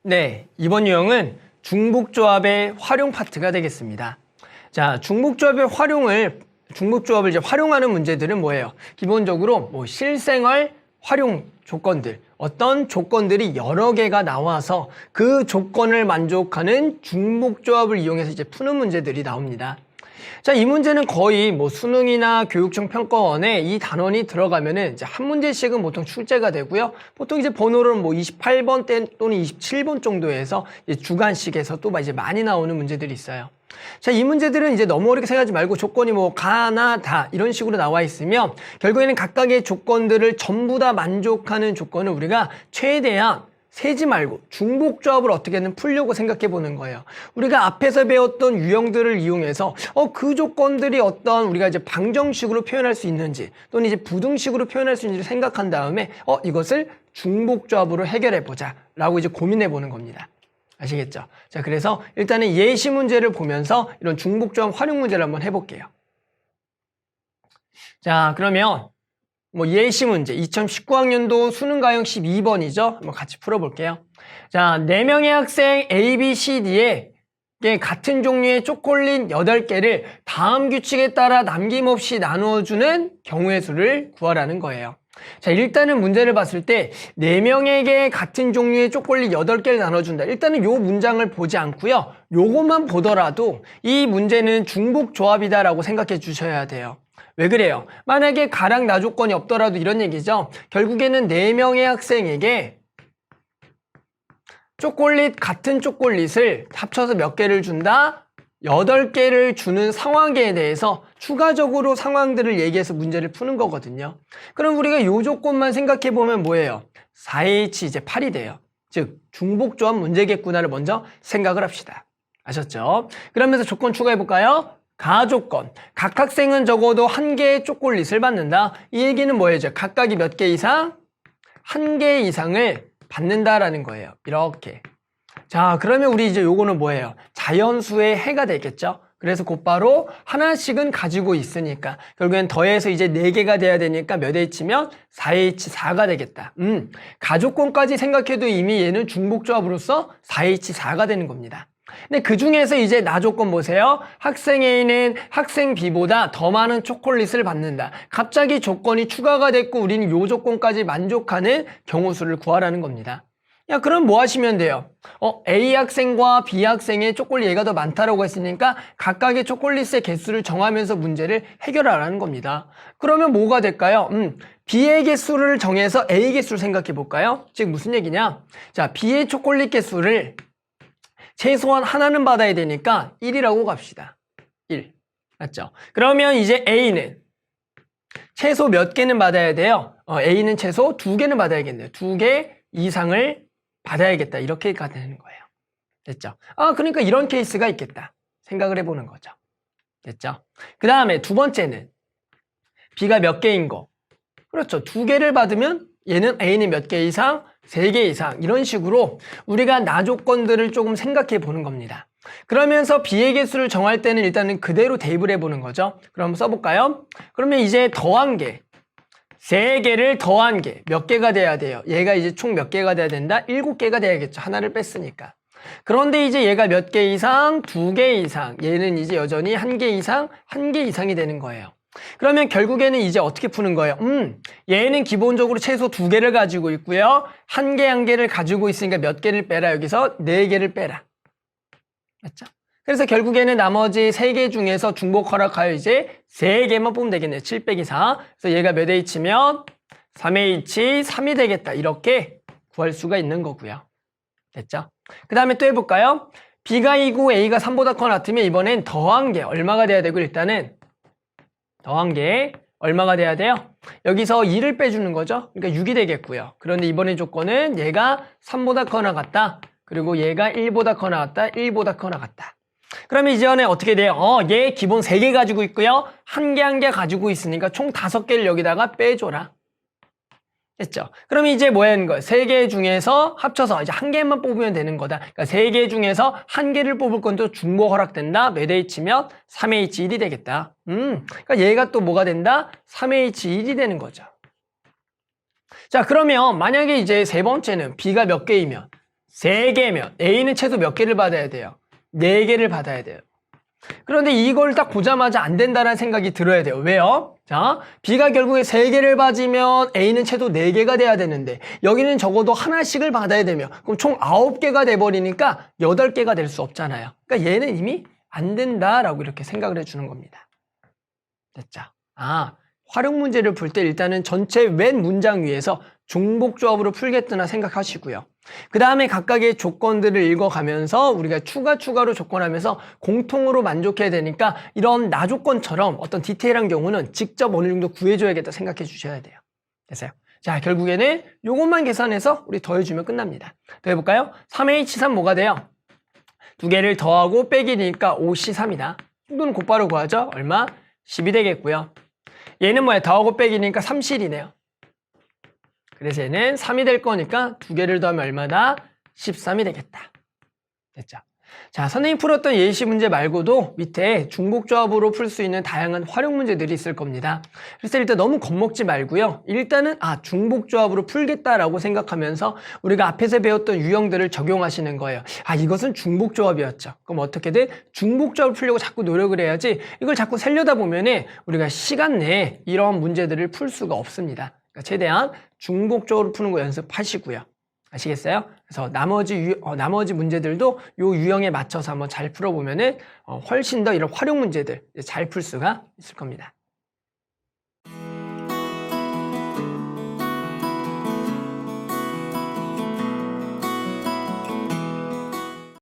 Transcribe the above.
네, 이번 유형은 중복조합의 활용 파트가 되겠습니다. 자, 중복조합을 이제 활용하는 문제들은 뭐예요? 기본적으로 실생활 활용 조건들, 어떤 조건들이 여러 개가 나와서 그 조건을 만족하는 중복조합을 이용해서 이제 푸는 문제들이 나옵니다. 자, 이 문제는 거의 수능이나 교육청 평가원에 이 단원이 들어가면은 이제 한 문제씩은 보통 출제가 되고요. 보통 이제 번호를 28번 또는 27번 정도에서 이제 주간식에서 또 이제 많이 나오는 문제들이 있어요. 자, 이 문제들은 이제 너무 어렵게 생각하지 말고 조건이 가나 다 이런 식으로 나와 있으면 결국에는 각각의 조건들을 전부 다 만족하는 조건을 우리가 최대한 세지 말고 중복조합을 어떻게든 풀려고 생각해 보는 거예요. 우리가 앞에서 배웠던 유형들을 이용해서 그 조건들이 어떤 우리가 이제 방정식으로 표현할 수 있는지 또는 이제 부등식으로 표현할 수 있는지 생각한 다음에 이것을 중복조합으로 해결해 보자 라고 이제 고민해 보는 겁니다. 아시겠죠? 자, 그래서 일단은 예시 문제를 보면서 이런 중복조합 활용 문제를 한번 해볼게요. 자, 그러면 예시 문제 2019학년도 수능 가형 12번이죠. 한번 같이 풀어볼게요. 자, 4명의 학생 A, B, C, D에 같은 종류의 초콜릿 8개를 다음 규칙에 따라 남김없이 나누어주는 경우의 수를 구하라는 거예요. 자, 일단은 문제를 봤을 때 4명에게 같은 종류의 초콜릿 8개를 나눠준다. 일단은 요 문장을 보지 않고요. 요것만 보더라도 이 문제는 중복조합이다라고 생각해 주셔야 돼요. 왜 그래요? 만약에 가량 나 조건이 없더라도 이런 얘기죠. 결국에는 4명의 학생에게 같은 초콜릿을 합쳐서 몇 개를 준다? 8개를 주는 상황에 대해서 추가적으로 상황들을 얘기해서 문제를 푸는 거거든요. 그럼 우리가 이 조건만 생각해 보면 뭐예요? 4H 이제 8이 돼요. 즉 중복조합 문제겠구나를 먼저 생각을 합시다. 아셨죠? 그러면서 조건 추가해 볼까요? 가조건. 각 학생은 적어도 1개의 초콜릿을 받는다. 이 얘기는 뭐예요? 각각이 몇 개 이상? 1개 이상을 받는다라는 거예요. 이렇게. 자, 그러면 우리 이제 요거는 뭐예요? 자연수의 해가 되겠죠? 그래서 곧바로 하나씩은 가지고 있으니까 결국엔 더해서 이제 4개가 돼야 되니까 몇 H면 4H4가 되겠다. 가조건까지 생각해도 이미 얘는 중복조합으로서 4H4가 되는 겁니다. 근데 그 중에서 이제 나 조건 보세요. 학생 A는 학생 B보다 더 많은 초콜릿을 받는다. 갑자기 조건이 추가가 됐고 우리는 요 조건까지 만족하는 경우수를 구하라는 겁니다. 야, 그럼 뭐 하시면 돼요? A 학생과 B 학생의 초콜릿 얘가 더 많다라고 했으니까 각각의 초콜릿의 개수를 정하면서 문제를 해결하라는 겁니다. 그러면 뭐가 될까요? B의 개수를 정해서 A 개수를 생각해 볼까요? 즉 무슨 얘기냐? 자, B의 초콜릿 개수를 최소한 하나는 받아야 되니까 1이라고 갑시다. 1. 맞죠? 그러면 이제 A는 최소 몇 개는 받아야 돼요? A는 최소 2개는 받아야겠네요. 2개 이상을 받아야겠다. 이렇게가 되는 거예요. 됐죠? 그러니까 이런 케이스가 있겠다. 생각을 해보는 거죠. 됐죠? 그 다음에 두 번째는 B가 몇 개인 거. 그렇죠. 2개를 받으면 얘는 A는 몇 개 이상? 3개 이상 이런 식으로 우리가 나 조건들을 조금 생각해 보는 겁니다. 그러면서 B의 개수를 정할 때는 일단은 그대로 대입을 해보는 거죠. 그럼 써볼까요? 그러면 이제 더한 개 3개를 더한 개 몇 개가 돼야 돼요? 얘가 이제 총 몇 개가 돼야 된다? 7개가 돼야겠죠. 하나를 뺐으니까. 그런데 이제 얘가 몇 개 이상? 2개 이상. 얘는 이제 여전히 1개 이상? 1개 이상이 되는 거예요. 그러면 결국에는 이제 어떻게 푸는 거예요? 얘는 기본적으로 최소 2개를 가지고 있고요. 1개를 가지고 있으니까 몇 개를 빼라? 여기서 4개를 빼라. 맞죠? 그래서 결국에는 나머지 3개 중에서 중복 허락하여 이제 3개만 뽑으면 되겠네요. 7 빼기 4. 그래서 얘가 몇 H면 3H, 3이 되겠다. 이렇게 구할 수가 있는 거고요. 됐죠? 그 다음에 또 해볼까요? B가 2고 A가 3보다 커 같으면 이번엔 더한 게 얼마가 돼야 되고 일단은 더한 게 얼마가 돼야 돼요? 여기서 2를 빼주는 거죠. 그러니까 6이 되겠고요. 그런데 이번에 조건은 얘가 3보다 커나 같다. 그리고 얘가 1보다 커나 같다. 1보다 커나 같다. 그러면 이전에 어떻게 돼요? 얘 기본 3개 가지고 있고요. 1개 가지고 있으니까 총 5개를 여기다가 빼줘라. 됐죠? 그럼 이제 뭐 하는 거예요? 3개 중에서 합쳐서 이제 1개만 뽑으면 되는 거다. 그러니까 3개 중에서 1개를 뽑을 건도 중복 허락된다. 몇 H면 3H1이 되겠다. 그러니까 얘가 또 뭐가 된다? 3H1이 되는 거죠. 자, 그러면 만약에 이제 세 번째는 B가 몇 개이면 3개면 A는 최소 몇 개를 받아야 돼요? 4개를 받아야 돼요. 그런데 이걸 딱 보자마자 안 된다는 생각이 들어야 돼요. 왜요? 자, B가 결국에 3개를 받으면 A는 최소 4개가 돼야 되는데 여기는 적어도 하나씩을 받아야 되며 그럼 총 9개가 돼버리니까 8개가 될 수 없잖아요. 그러니까 얘는 이미 안 된다라고 이렇게 생각을 해주는 겁니다. 됐죠? 활용 문제를 풀 때 일단은 전체 웬 문장 위에서 중복조합으로 풀겠구나 생각하시고요. 그 다음에 각각의 조건들을 읽어가면서 우리가 추가로 조건하면서 공통으로 만족해야 되니까 이런 나조건처럼 어떤 디테일한 경우는 직접 어느 정도 구해줘야겠다 생각해 주셔야 돼요. 됐어요? 자, 결국에는 이것만 계산해서 우리 더해주면 끝납니다. 더해볼까요? 3H3 뭐가 돼요? 2개를 더하고 빼기니까 5C3이다. 이건 곧바로 구하죠? 얼마? 10이 되겠고요. 얘는 뭐야? 더하고 빼기니까 3C이네요. 그래서 얘는 3이 될 거니까 2개를 더하면 얼마다? 13이 되겠다. 됐죠? 자, 선생님이 풀었던 예시 문제 말고도 밑에 중복조합으로 풀 수 있는 다양한 활용 문제들이 있을 겁니다. 그래서 일단 너무 겁먹지 말고요. 일단은 중복조합으로 풀겠다라고 생각하면서 우리가 앞에서 배웠던 유형들을 적용하시는 거예요. 이것은 중복조합이었죠. 그럼 어떻게든 중복조합을 풀려고 자꾸 노력을 해야지 이걸 자꾸 세려다 보면은 우리가 시간 내에 이런 문제들을 풀 수가 없습니다. 그러니까 최대한 중복조합으로 푸는 거 연습하시고요. 아시겠어요? 그래서 나머지 문제들도 요 유형에 맞춰서 한번 잘 풀어보면은 훨씬 더 이런 활용 문제들 잘 풀 수가 있을 겁니다.